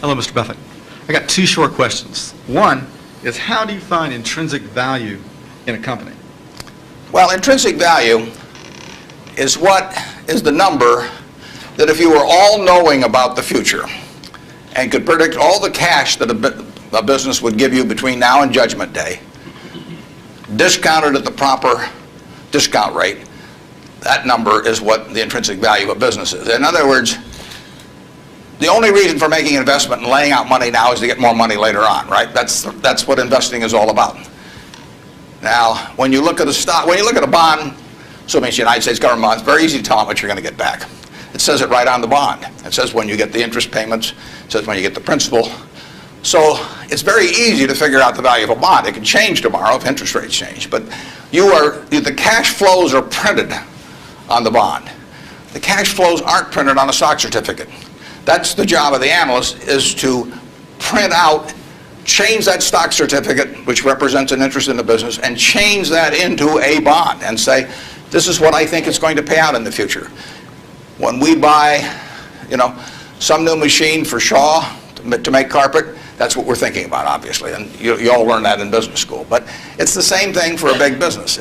Hello, Mr. Buffett. I got two short questions. One is, how do you find intrinsic value in a company? Well, intrinsic value is the number that if you were all-knowing about the future and could predict all the cash that a business would give you between now and Judgment Day, discounted at the proper discount rate, that number is what the intrinsic value of a business is. In other words, the only reason for making an investment and laying out money now is to get more money later on, right? That's what investing is all about. Now, when you look at a stock, when you look at a bond, assuming it's the United States government bond, it's very easy to tell how much you're going to get back. It says it right on the bond. It says when you get the interest payments, it says when you get the principal. So it's very easy to figure out the value of a bond. It can change tomorrow if interest rates change, but the cash flows are printed on the bond. The cash flows aren't printed on a stock certificate. That's the job of the analyst, is to print out, change that stock certificate, which represents an interest in the business, and change that into a bond and say, this is what I think it's going to pay out in the future. When we buy, some new machine for Shaw to make carpet, that's what we're thinking about, obviously, and you all learn that in business school. But it's the same thing for a big business.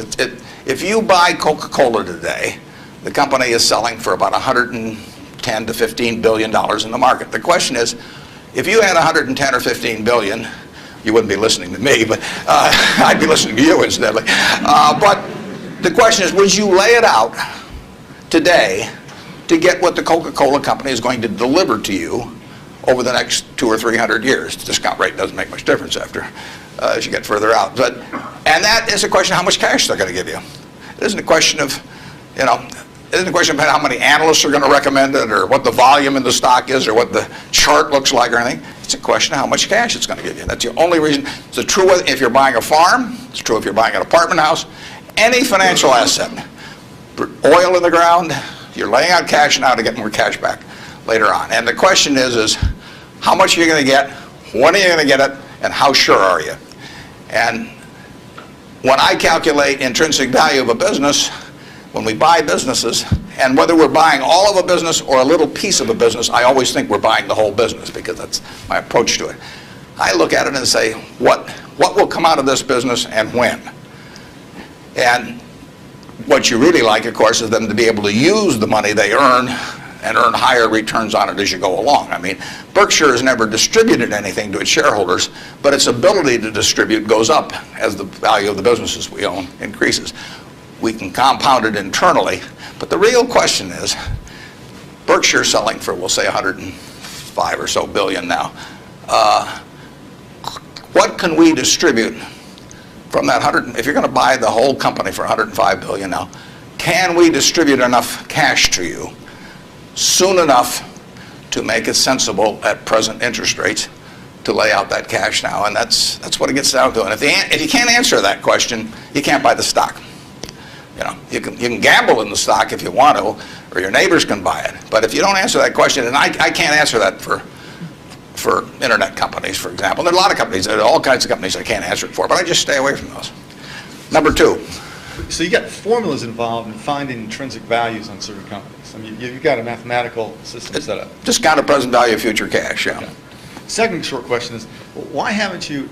If you buy Coca-Cola today, the company is selling for about $110 to $15 billion in the market. The question is, if you had 110 or 15 billion, you wouldn't be listening to me, but I'd be listening to you incidentally. But the question is, would you lay it out today to get what the Coca-Cola company is going to deliver to you over the next 200 or 300 years? The discount rate doesn't make much difference as you get further out. And that is a question of how much cash they're going to give you. It isn't a question of, it isn't a question about how many analysts are going to recommend it or what the volume in the stock is or what the chart looks like or anything. It's a question of how much cash it's going to give you. That's the only reason. It's true if you're buying a farm. It's true if you're buying an apartment house. Any financial asset, oil in the ground, you're laying out cash now to get more cash back later on. And the question is how much are you going to get, when are you going to get it, and how sure are you? And when I calculate intrinsic value of a business, when we buy businesses, and whether we're buying all of a business or a little piece of a business, I always think we're buying the whole business because that's my approach to it. I look at it and say, what will come out of this business and when? And what you really like, of course, is them to be able to use the money they earn and earn higher returns on it as you go along. I mean, Berkshire has never distributed anything to its shareholders, but its ability to distribute goes up as the value of the businesses we own increases. We can compound it internally, but the real question is, Berkshire selling for, we'll say, 105 or so billion now. What can we distribute from that 100? If you're going to buy the whole company for 105 billion now, can we distribute enough cash to you soon enough to make it sensible at present interest rates to lay out that cash now? And that's what it gets down to. And if you can't answer that question, you can't buy the stock. You can gamble in the stock if you want to, or your neighbors can buy it. But if you don't answer that question, and I can't answer that for internet companies, for example. There are a lot of companies, there are all kinds of companies I can't answer it for, but I just stay away from those. Number two. So you got formulas involved in finding intrinsic values on certain companies. I mean, you've got a mathematical system set up. Discounted present value of future cash, yeah. Okay. Second short question is, why haven't you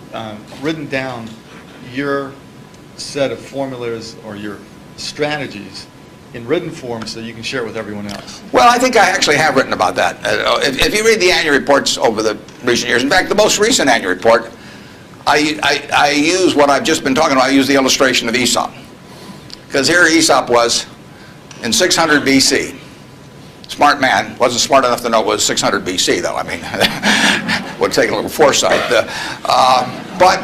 written down your set of formulas or your strategies in written form so you can share it with everyone else? Well, I think I actually have written about that. If you read the annual reports over the recent years, in fact, the most recent annual report, I use what I've just been talking about. I use the illustration of Aesop. Because here Aesop was in 600 BC. Smart man, wasn't smart enough to know it was 600 BC, though. I mean, would take a little foresight. But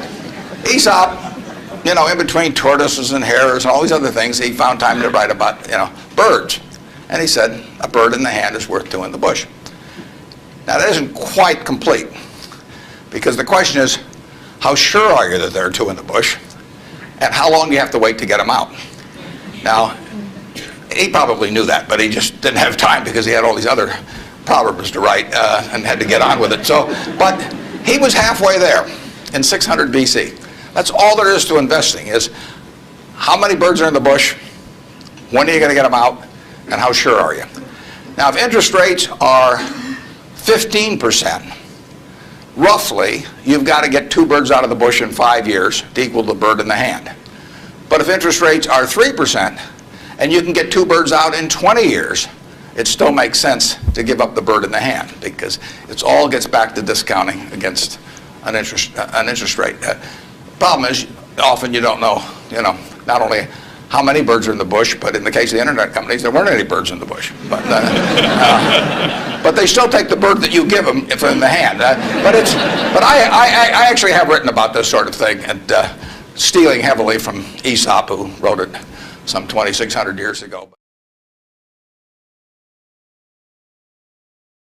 Aesop, in between tortoises and hares and all these other things, he found time to write about, birds. And he said, a bird in the hand is worth two in the bush. Now, that isn't quite complete, because the question is, how sure are you that there are two in the bush? And how long do you have to wait to get them out? Now, he probably knew that, but he just didn't have time because he had all these other proverbs to write and had to get on with it. But he was halfway there in 600 BC. That's all there is to investing, is how many birds are in the bush, when are you going to get them out, and how sure are you? Now, if interest rates are 15%, roughly, you've got to get 2 birds out of the bush in 5 years to equal the bird in the hand. But if interest rates are 3%, and you can get 2 birds out in 20 years, it still makes sense to give up the bird in the hand, because it all gets back to discounting against an interest rate. Problem is, often you don't know, not only how many birds are in the bush, but in the case of the internet companies, there weren't any birds in the bush. But they still take the bird that you give them if in the hand. But I actually have written about this sort of thing, and stealing heavily from Aesop, who wrote it some 2,600 years ago.